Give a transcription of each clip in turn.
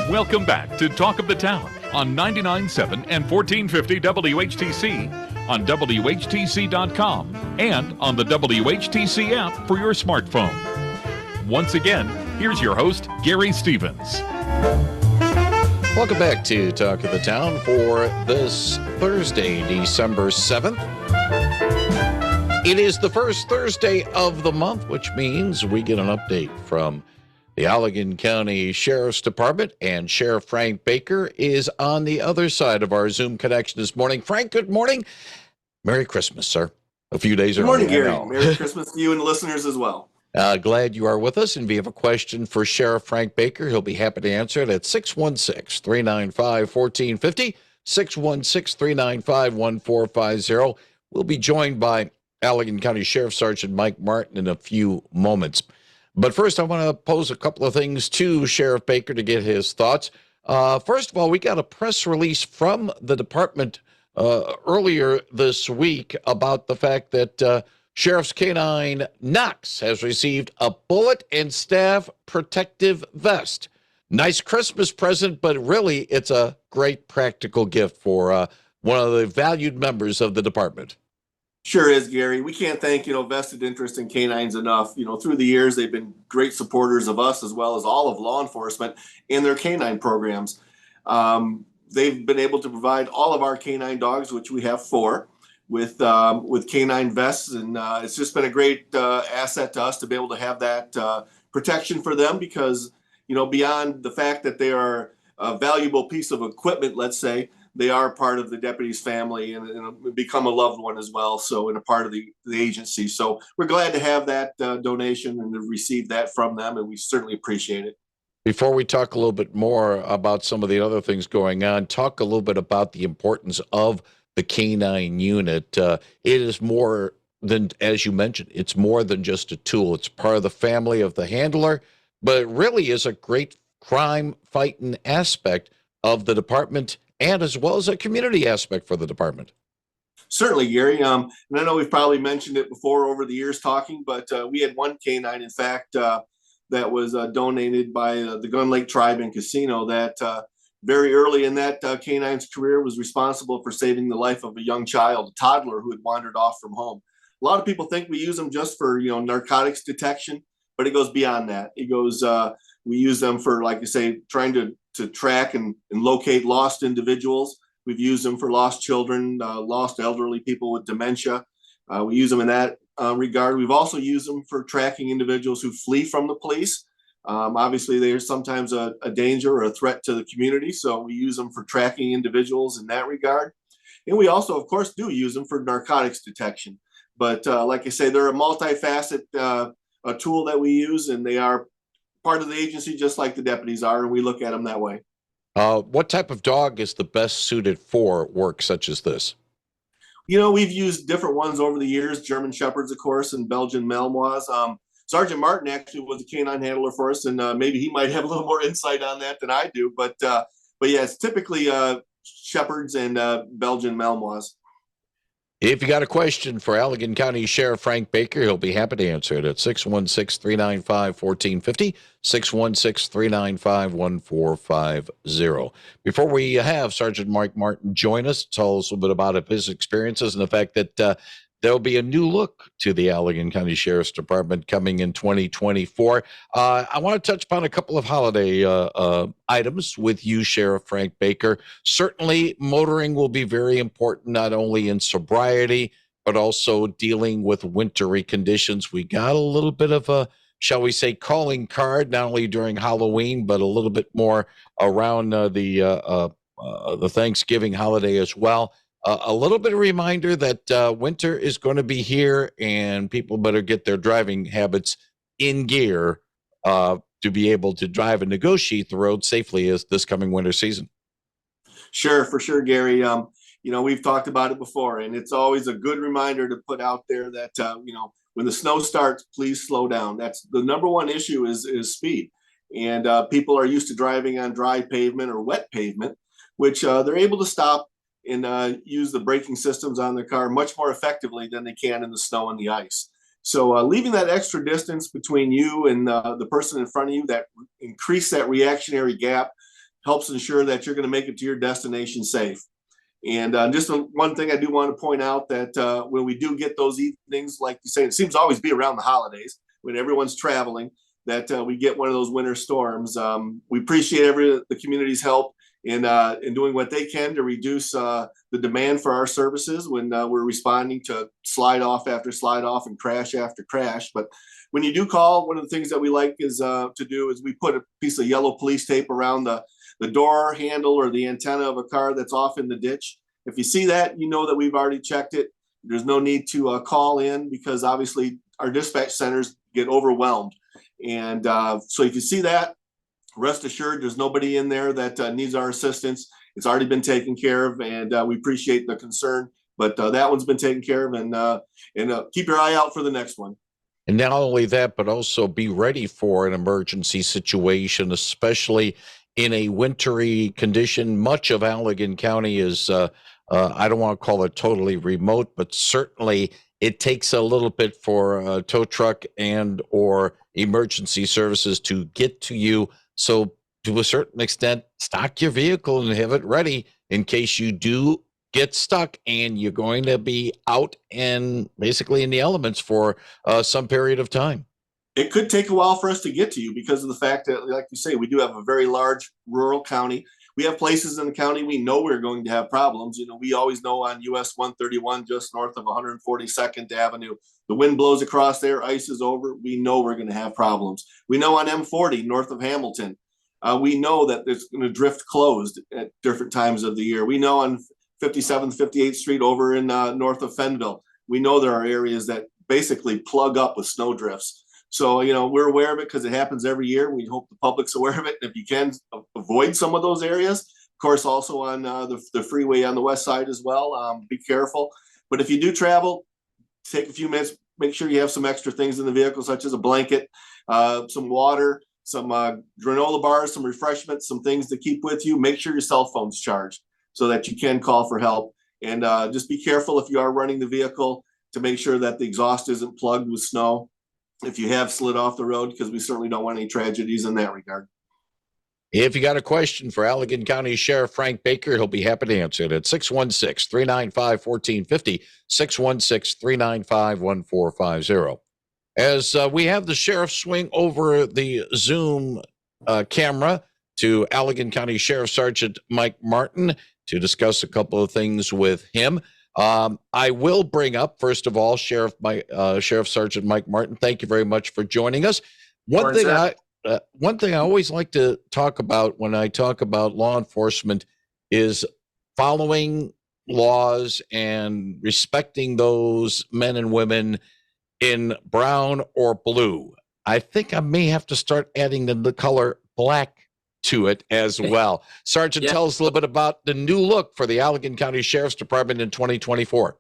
Welcome back to Talk of the Town on 99.7 and 1450 WHTC, on WHTC.com, and on the WHTC app for your smartphone. Once again, here's your host, Gary Stevens. Welcome back to Talk of the Town for this Thursday, December 7th. It is the first Thursday of the month, which means we get an update from the Allegan County Sheriff's Department, and Sheriff Frank Baker is on the other side of our Zoom connection this morning. Frank, good morning. Merry Christmas, sir. A few days early. Good morning, Gary. Merry Christmas to you and the listeners as well. Glad you are with us. And if you have a question for Sheriff Frank Baker, he'll be happy to answer it at 616-395-1450, 616-395-1450. We'll be joined by Allegan County Sheriff Sergeant Mike Martin in a few moments. But first, I want to pose a couple of things to Sheriff Baker to get his thoughts. First of all, we got a press release from the department earlier this week about the fact that Sheriff's K-9 Knox has received a bullet and staff protective vest. Nice Christmas present, but really it's a great practical gift for one of the valued members of the department. Sure is, Gary. We can't thank, vested interest in canines enough. Through the years, they've been great supporters of us as well as all of law enforcement in their canine programs. They've been able to provide all of our canine dogs, which we have 4, with canine vests. And it's just been a great asset to us to be able to have that protection for them because, beyond the fact that they are a valuable piece of equipment, let's say, they are part of the deputy's family and become a loved one as well. So, and a part of the agency. So we're glad to have that donation and to receive that from them. And we certainly appreciate it. Before we talk a little bit more about some of the other things going on, talk a little bit about the importance of the canine unit. It is more than, as you mentioned, it's more than just a tool. It's part of the family of the handler, but it really is a great crime fighting aspect of the department and as well as a community aspect for the department. Certainly, Gary. And I know we've probably mentioned it before over the years talking, but we had one canine, in fact, that was donated by the Gun Lake Tribe and Casino that very early in that canine's career was responsible for saving the life of a young child, a toddler who had wandered off from home. A lot of people think we use them just for, narcotics detection, but it goes beyond that. It goes, we use them for, like you say, trying to track and locate lost individuals. We've used them for lost children, lost elderly people with dementia. We use them in that regard. We've also used them for tracking individuals who flee from the police. Obviously, they're sometimes a danger or a threat to the community, so we use them for tracking individuals in that regard. And we also, of course, do use them for narcotics detection. But like I say, they're a multifaceted a tool that we use, and they are part of the agency just like the deputies are, and we look at them that way. What type of dog is the best suited for work such as this? We've used different ones over the years, German Shepherds, of course, and Belgian Malinois. Sergeant Martin actually was a canine handler for us, and maybe he might have a little more insight on that than I do. But yeah, it's typically Shepherds and Belgian Malinois. If you got a question for Allegan County Sheriff Frank Baker, he'll be happy to answer it at 616-395-1450, 616-395-1450. Before we have Sergeant Mike Martin join us, tell us a little bit about his experiences and the fact that there'll be a new look to the Allegan County Sheriff's Department coming in 2024. I want to touch upon a couple of holiday items with you, Sheriff Frank Baker. Certainly, motoring will be very important, not only in sobriety, but also dealing with wintry conditions. We got a little bit of a, shall we say, calling card, not only during Halloween, but a little bit more around the Thanksgiving holiday as well. A little bit of reminder that winter is going to be here and people better get their driving habits in gear to be able to drive and negotiate the road safely as this coming winter season. Sure, for sure, Gary. We've talked about it before, and it's always a good reminder to put out there that, when the snow starts, please slow down. That's the number one issue is speed. And people are used to driving on dry pavement or wet pavement, which they're able to stop and use the braking systems on their car much more effectively than they can in the snow and the ice. So leaving that extra distance between you and the person in front of you, that increase that reactionary gap, helps ensure that you're going to make it to your destination safe. And just one thing I do want to point out that when we do get those evenings, like you say, it seems to always be around the holidays when everyone's traveling, that we get one of those winter storms. We appreciate the community's help in doing what they can to reduce the demand for our services when we're responding to slide off after slide off and crash after crash. But when you do call, one of the things that we like is to do is we put a piece of yellow police tape around the door handle or the antenna of a car that's off in the ditch. If you see that, you know that we've already checked it. There's no need to call in because obviously our dispatch centers get overwhelmed. And so if you see that, rest assured there's nobody in there that needs our assistance. It's already been taken care of, and we appreciate the concern. But that one's been taken care of, and keep your eye out for the next one. And not only that, but also be ready for an emergency situation, especially in a wintry condition. Much of Allegan County is, I don't want to call it totally remote, but certainly it takes a little bit for a tow truck and or emergency services to get to you. So to a certain extent, stock your vehicle and have it ready in case you do get stuck and you're going to be out and basically in the elements for some period of time. It could take a while for us to get to you because of the fact that, like you say, we do have a very large rural county. We have places in the county we know we're going to have problems. You know, we always know on US 131, just north of 142nd Avenue, the wind blows across there, ice is over. We know we're going to have problems. We know on M40 north of Hamilton, we know that it's going to drift closed at different times of the year. We know on 57th, 58th Street over in north of Fenville, we know there are areas that basically plug up with snow drifts. So, you know, we're aware of it because it happens every year. We hope the public's aware of it. And if you can avoid some of those areas, of course, also on the freeway on the west side as well, be careful. But if you do travel, take a few minutes, make sure you have some extra things in the vehicle, such as a blanket, some water, some granola bars, some refreshments, some things to keep with you. Make sure your cell phone's charged so that you can call for help. And just be careful if you are running the vehicle to make sure that the exhaust isn't plugged with snow if you have slid off the road, because we certainly don't want any tragedies in that regard. If you got a question for Allegan County Sheriff Frank Baker, he'll be happy to answer it at 616-395-1450, 616-395-1450. As we have the sheriff swing over the Zoom camera to Allegan County Sheriff Sergeant Mike Martin to discuss a couple of things with him. I will bring up, first of all, Sheriff Sergeant Mike Martin. Thank you very much for joining us. One thing I always like to talk about when I talk about law enforcement is following laws and respecting those men and women in brown or blue. I think I may have to start adding the color black to it as well. Sergeant, tell us a little bit about the new look for the Allegan County Sheriff's Department in 2024.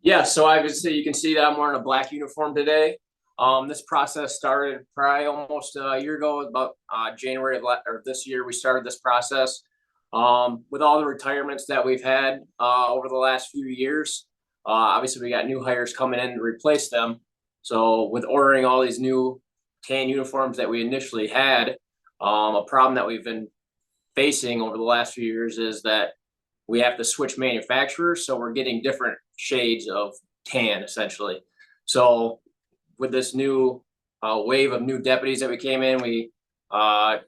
Yeah, so obviously you can see that I'm wearing a black uniform today. This process started probably almost a year ago, about January of this year. We started this process with all the retirements that we've had over the last few years. Obviously, we got new hires coming in to replace them. So with ordering all these new tan uniforms that we initially had, a problem that we've been facing over the last few years is that we have to switch manufacturers. So we're getting different shades of tan, essentially. So with this new wave of new deputies that we came in, we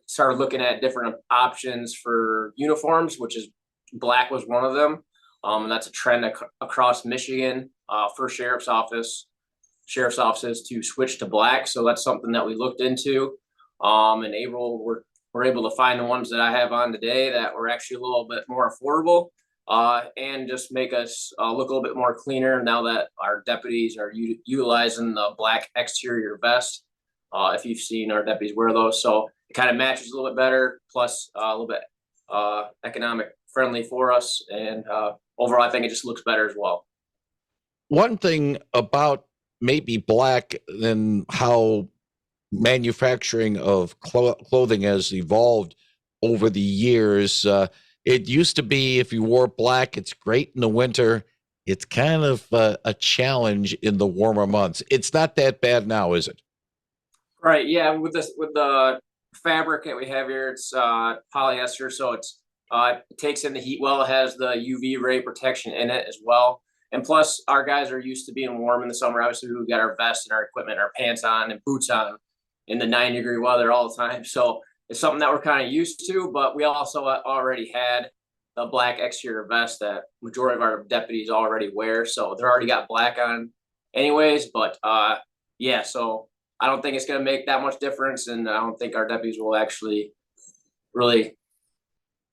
started looking at different options for uniforms, which is black was one of them. And that's a trend across Michigan for sheriff's offices to switch to black. So that's something that we looked into. And we're able to find the ones that I have on today that were actually a little bit more affordable and just make us look a little bit more cleaner now that our deputies are utilizing the black exterior vest. If you've seen our deputies wear those, so it kind of matches a little bit better, plus a little bit economic friendly for us. And overall, I think it just looks better as well. One thing about maybe black and how manufacturing of clothing has evolved over the years. It used to be if you wore black, it's great in the winter. It's kind of a challenge in the warmer months. It's not that bad now, is it? Right. Yeah. With the fabric that we have here, it's polyester, so it takes in the heat well. It has the UV ray protection in it as well. And plus, our guys are used to being warm in the summer. Obviously, we've got our vests and our equipment, our pants on and boots on in the 90-degree weather all the time. So it's something that we're kind of used to, but we also already had the black exterior vest that majority of our deputies already wear. So they're already got black on anyways. But yeah, so I don't think it's going to make that much difference. And I don't think our deputies will actually really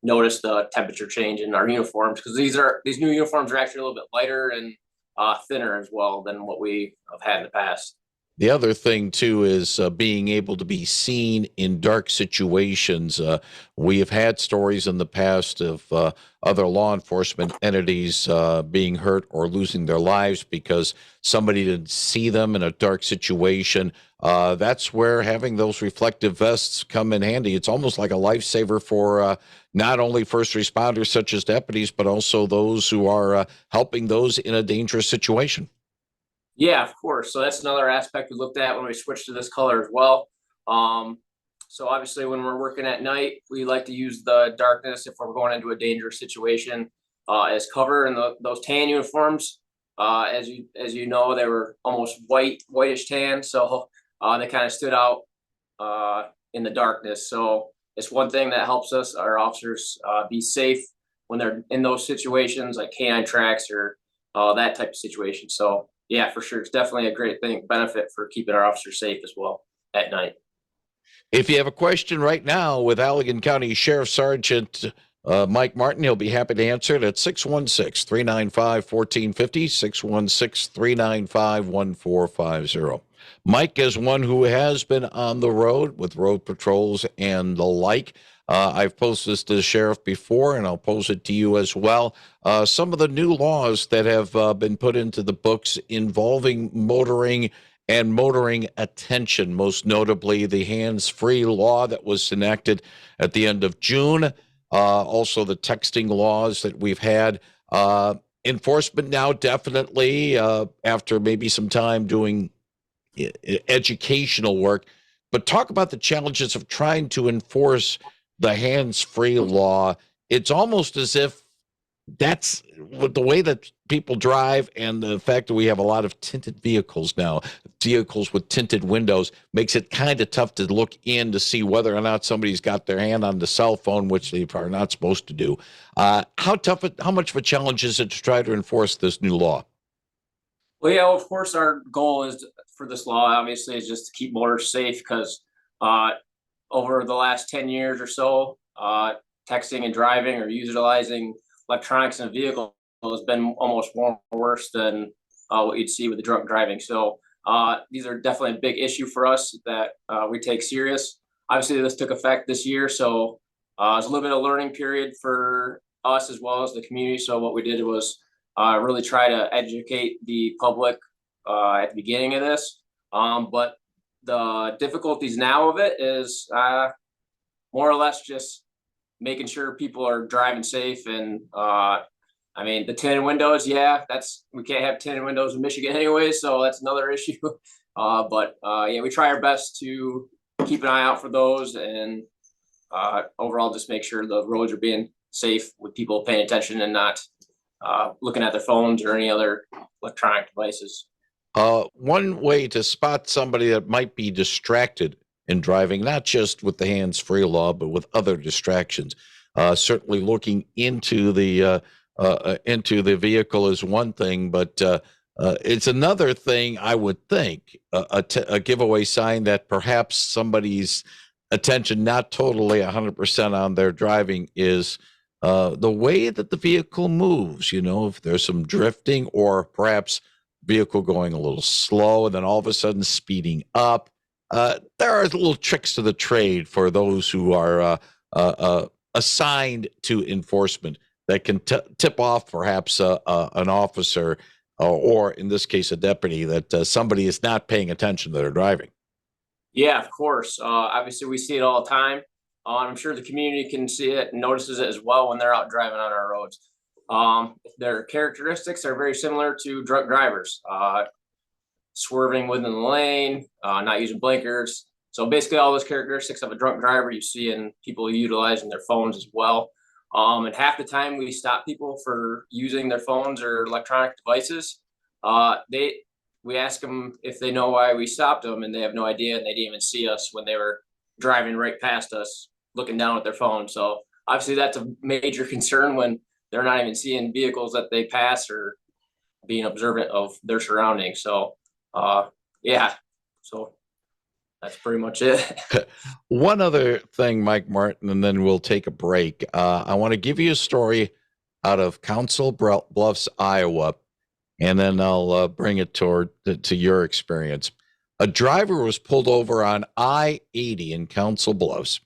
notice the temperature change in our uniforms, because these new uniforms are actually a little bit lighter and thinner as well than what we have had in the past. The other thing, too, is being able to be seen in dark situations. We have had stories in the past of other law enforcement entities being hurt or losing their lives because somebody didn't see them in a dark situation. That's where having those reflective vests come in handy. It's almost like a lifesaver for not only first responders such as deputies, but also those who are helping those in a dangerous situation. Yeah, of course. So that's another aspect we looked at when we switched to this color as well. So obviously when we're working at night, we like to use the darkness if we're going into a dangerous situation as cover. And those tan uniforms, as you know, they were almost whitish tan. So they kind of stood out in the darkness. So it's one thing that helps us, our officers, be safe when they're in those situations like canine tracks or that type of situation. So yeah, for sure. It's definitely a great benefit for keeping our officers safe as well at night. If you have a question right now with Allegan County Sheriff Sergeant Mike Martin, he'll be happy to answer it at 616-395-1450, 616-395-1450. Mike is one who has been on the road with road patrols and the like. I've posted this to the sheriff before, and I'll pose it to you as well. Some of the new laws that have been put into the books involving motoring and motoring attention, most notably the hands-free law that was enacted at the end of June, also the texting laws that we've had. Enforcement now definitely, after maybe some time doing educational work, but talk about the challenges of trying to enforce the hands-free law. It's almost as if that's with the way that people drive and the fact that we have a lot of tinted vehicles now, vehicles with tinted windows, makes it kind of tough to look in to see whether or not somebody's got their hand on the cell phone, which they are not supposed to do. How much of a challenge is it to try to enforce this new law? Well, yeah, of course, our goal is for this law, obviously, is just to keep motors safe because over the last 10 years or so, texting and driving or utilizing electronics in a vehicle has been almost more worse than what you'd see with the drunk driving. So these are definitely a big issue for us that we take serious. Obviously, this took effect this year, so it's a little bit of learning period for us as well as the community. So what we did was really try to educate the public at the beginning of this. But the difficulties now of it is more or less just making sure people are driving safe. And I mean, the tinted windows, yeah, we can't have tinted windows in Michigan anyway, so that's another issue. But yeah, we try our best to keep an eye out for those and overall just make sure the roads are being safe with people paying attention and not looking at their phones or any other electronic devices. One way to spot somebody that might be distracted in driving, not just with the hands-free law, but with other distractions. Certainly looking into the vehicle is one thing, but it's another thing, I would think, a giveaway sign that perhaps somebody's attention not totally 100% on their driving is the way that the vehicle moves. You know, if there's some drifting or perhaps vehicle going a little slow and then all of a sudden speeding up. There are little tricks to the trade for those who are assigned to enforcement that can tip off perhaps an officer or in this case a deputy that somebody is not paying attention to their driving. Yeah, of course. Obviously, we see it all the time. I'm sure the community can see it and notices it as well when they're out driving on our roads. Their characteristics are very similar to drunk drivers, swerving within the lane, not using blinkers, So basically all those characteristics of a drunk driver you see in people utilizing their phones as well. And half the time we stop people for using their phones or electronic devices. We ask them if they know why we stopped them, and they have no idea, and they didn't even see us when they were driving right past us, looking down at their phone. So obviously that's a major concern when they're not even seeing vehicles that they pass or being observant of their surroundings. So, yeah, so that's pretty much it. One other thing, Mike Martin, and then we'll take a break. I want to give you a story out of Council Bluffs, Iowa, and then I'll bring it to your experience. A driver was pulled over on I-80 in Council Bluffs,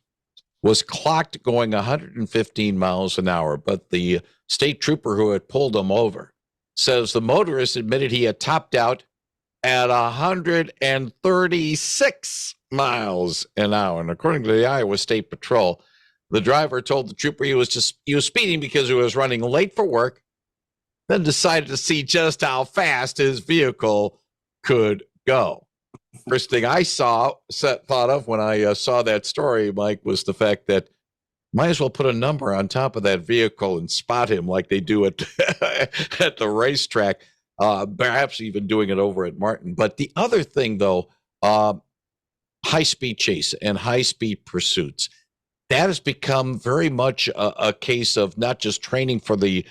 was clocked going 115 miles an hour, but the state trooper who had pulled him over says the motorist admitted he had topped out at 136 miles an hour. And according to the Iowa State Patrol, the driver told the trooper he was speeding because he was running late for work, then decided to see just how fast his vehicle could go. First thing I thought of when I saw that story, Mike, was the fact that might as well put a number on top of that vehicle and spot him like they do at at the racetrack. Perhaps even doing it over at Martin. But the other thing, though, high-speed chase and high-speed pursuits, that has become very much a case of not just training for the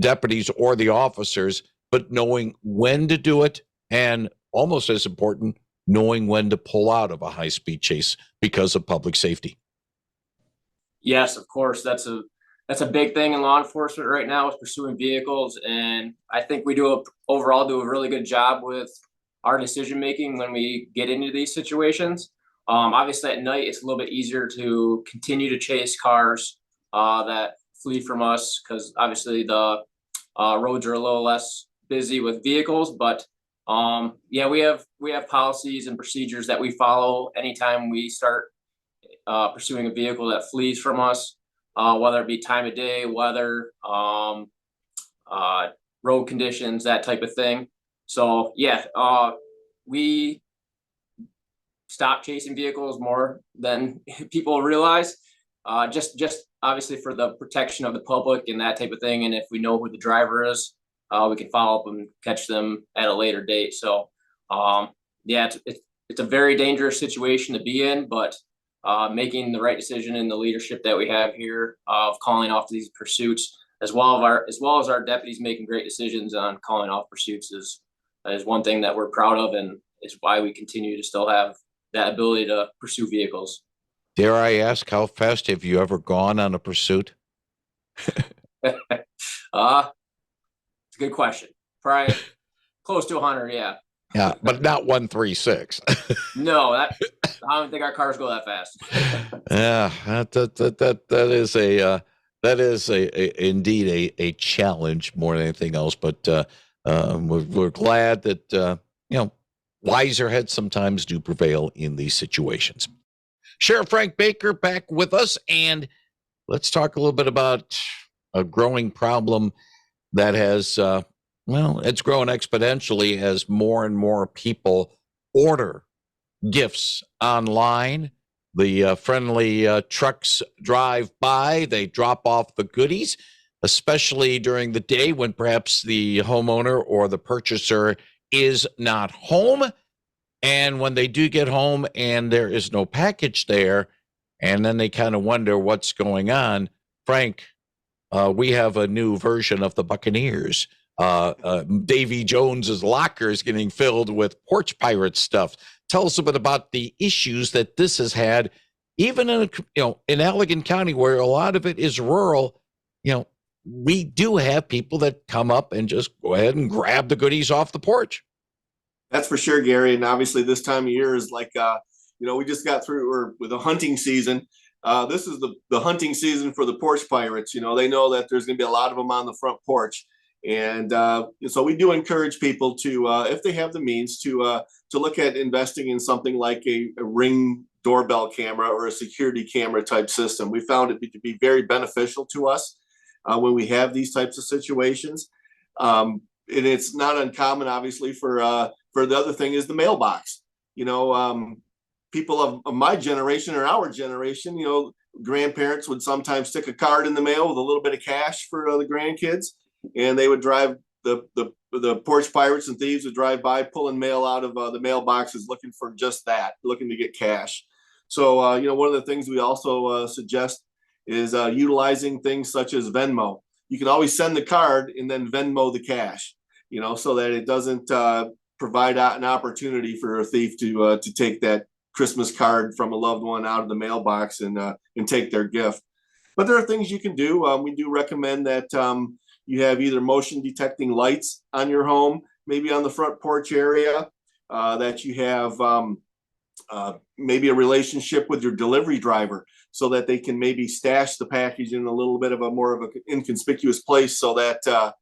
deputies or the officers, but knowing when to do it, and almost as important, knowing when to pull out of a high-speed chase because of public safety. Yes, of course. That's a big thing in law enforcement right now, is pursuing vehicles, and I think we overall do a really good job with our decision making when we get into these situations. Obviously, at night it's a little bit easier to continue to chase cars that flee from us, because obviously the roads are a little less busy with vehicles. But yeah, we have policies and procedures that we follow anytime we start pursuing a vehicle that flees from us, whether it be time of day, weather, road conditions, that type of thing. So yeah, we stop chasing vehicles more than people realize, just obviously for the protection of the public and that type of thing. And if we know who the driver is, we can follow up and catch them at a later date. So yeah, it's a very dangerous situation to be in, but making the right decision in the leadership that we have here of calling off these pursuits, as well as our deputies making great decisions on calling off pursuits, is one thing that we're proud of, and is why we continue to still have that ability to pursue vehicles. Dare I ask, how fast have you ever gone on a pursuit? It's a good question. Probably close to 100, yeah. Yeah, but not 136. No, I don't think our cars go that fast. Yeah, that is indeed a challenge more than anything else. But we're glad that wiser heads sometimes do prevail in these situations. Sheriff Frank Baker back with us, and let's talk a little bit about a growing problem that has it's grown exponentially as more and more people order gifts online. The friendly trucks drive by, they drop off the goodies, especially during the day when perhaps the homeowner or the purchaser is not home. And when they do get home and there is no package there, and then they kind of wonder what's going on, Frank, we have a new version of the Buccaneers. Davy Jones's locker is getting filled with porch pirate stuff. Tell us a bit about the issues that this has had, even in Allegan County, where a lot of it is rural. We do have people that come up and just go ahead and grab the goodies off the porch. That's for sure, Gary. And obviously this time of year is like, we just got through with the hunting season. This is the hunting season for the porch pirates. They know that there's going to be a lot of them on the front porch. And so we do encourage people to, if they have the means, to look at investing in something like a Ring doorbell camera or a security camera type system. We found it to be very beneficial to us when we have these types of situations. And it's not uncommon, obviously, for the other thing is the mailbox. people of my generation or our generation, grandparents would sometimes stick a card in the mail with a little bit of cash for the grandkids, and they would drive the porch pirates and thieves would drive by pulling mail out of the mailboxes looking for just that, looking to get cash. So, one of the things we also suggest is utilizing things such as Venmo. You can always send the card and then Venmo the cash, so that it doesn't provide an opportunity for a thief to take that Christmas card from a loved one out of the mailbox and take their gift. But there are things you can do. We do recommend that you have either motion detecting lights on your home, maybe on the front porch area, that you have maybe a relationship with your delivery driver so that they can maybe stash the package in a little bit of a more of an inconspicuous place so that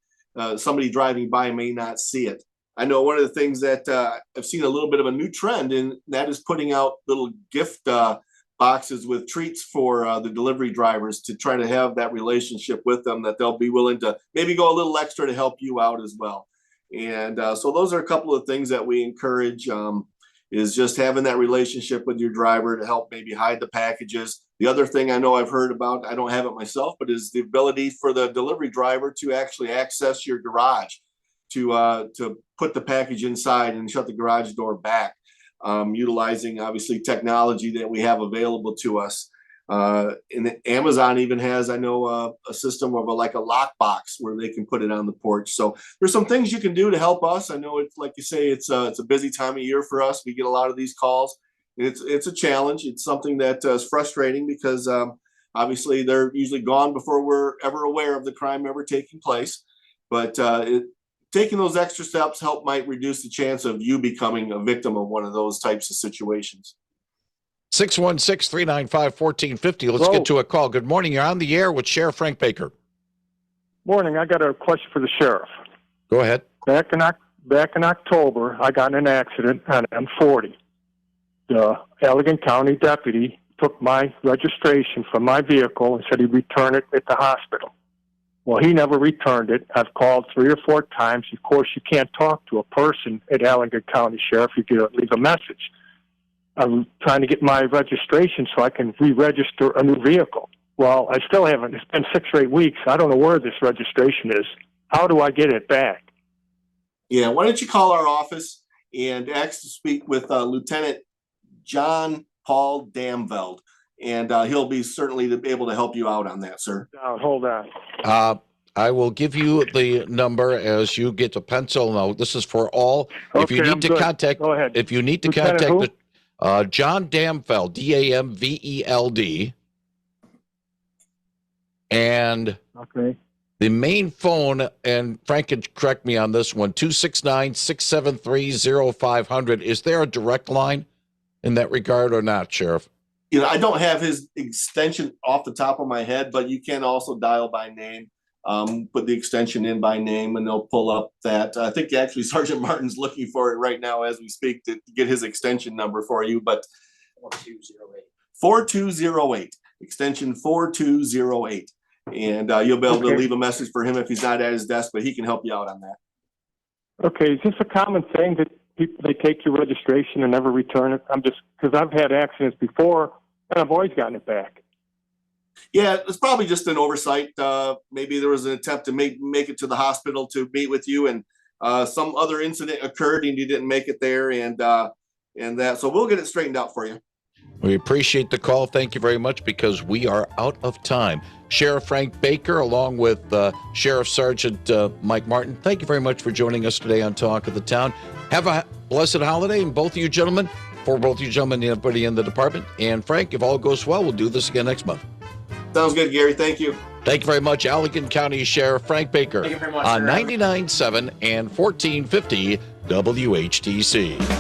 somebody driving by may not see it. I know one of the things that I've seen a little bit of a new trend in, that is putting out little gift boxes with treats for the delivery drivers to try to have that relationship with them, that they'll be willing to maybe go a little extra to help you out as well. And so those are a couple of things that we encourage, is just having that relationship with your driver to help maybe hide the packages. The other thing I know I've heard about, I don't have it myself, but is the ability for the delivery driver to actually access your garage to put the package inside and shut the garage door back, utilizing obviously technology that we have available to us. And Amazon even has, I know, a system of like a lock box where they can put it on the porch. So there's some things you can do to help us. I know it's like you say, it's a busy time of year for us. We get a lot of these calls. It's a challenge. It's something that is frustrating because obviously they're usually gone before we're ever aware of the crime ever taking place. But taking those extra steps might reduce the chance of you becoming a victim of one of those types of situations. 616-395-1450. Let's get to a call. Good morning. You're on the air with Sheriff Frank Baker. Morning. I got a question for the sheriff. Go ahead. Back in October, I got in an accident on M40. The Allegan County deputy took my registration from my vehicle and said he'd return it at the hospital. Well, he never returned it. I've called 3 or 4 times. Of course, you can't talk to a person at Allegan County Sheriff. You can leave a message. I'm trying to get my registration so I can re-register a new vehicle. Well, I still haven't. It's been 6 or 8 weeks. I don't know where this registration is. How do I get it back? Yeah, why don't you call our office and ask to speak with Lieutenant John Paul Damveld, and he'll be certainly able to help you out on that, sir. Hold on. I will give you the number as you get a pencil. No, this is for all. Okay, if you need to contact, go ahead. If you need to Lieutenant contact John Damveld, Damveld, and okay. The main phone, and Frank can correct me on this one, 269-673-0500. Is there a direct line in that regard or not, Sheriff? I don't have his extension off the top of my head, but you can also dial by name, put the extension in by name, and they'll pull up that. I think actually Sergeant Martin's looking for it right now as we speak to get his extension number for you, but 4208, extension 4208. And you'll be able to leave a message for him if he's not at his desk, but he can help you out on that. Okay, is this a common thing that people, they take your registration and never return it? I'm just, because I've had accidents before and I've always gotten it back. Yeah, it's probably just an oversight. Maybe there was an attempt to make it to the hospital to meet with you, and some other incident occurred and you didn't make it there, and that. So we'll get it straightened out for you. We appreciate the call. Thank you very much, because we are out of time. Sheriff Frank Baker, along with Sheriff Sergeant Mike Martin, thank you very much for joining us today on Talk of the Town. Have a blessed holiday, and both of you gentlemen, and everybody in the department. And Frank, if all goes well, we'll do this again next month. Sounds good, Gary. Thank you. Thank you very much, Allegan County Sheriff Frank Baker, Thank you very much, on 99.7 and 1450 WHTC.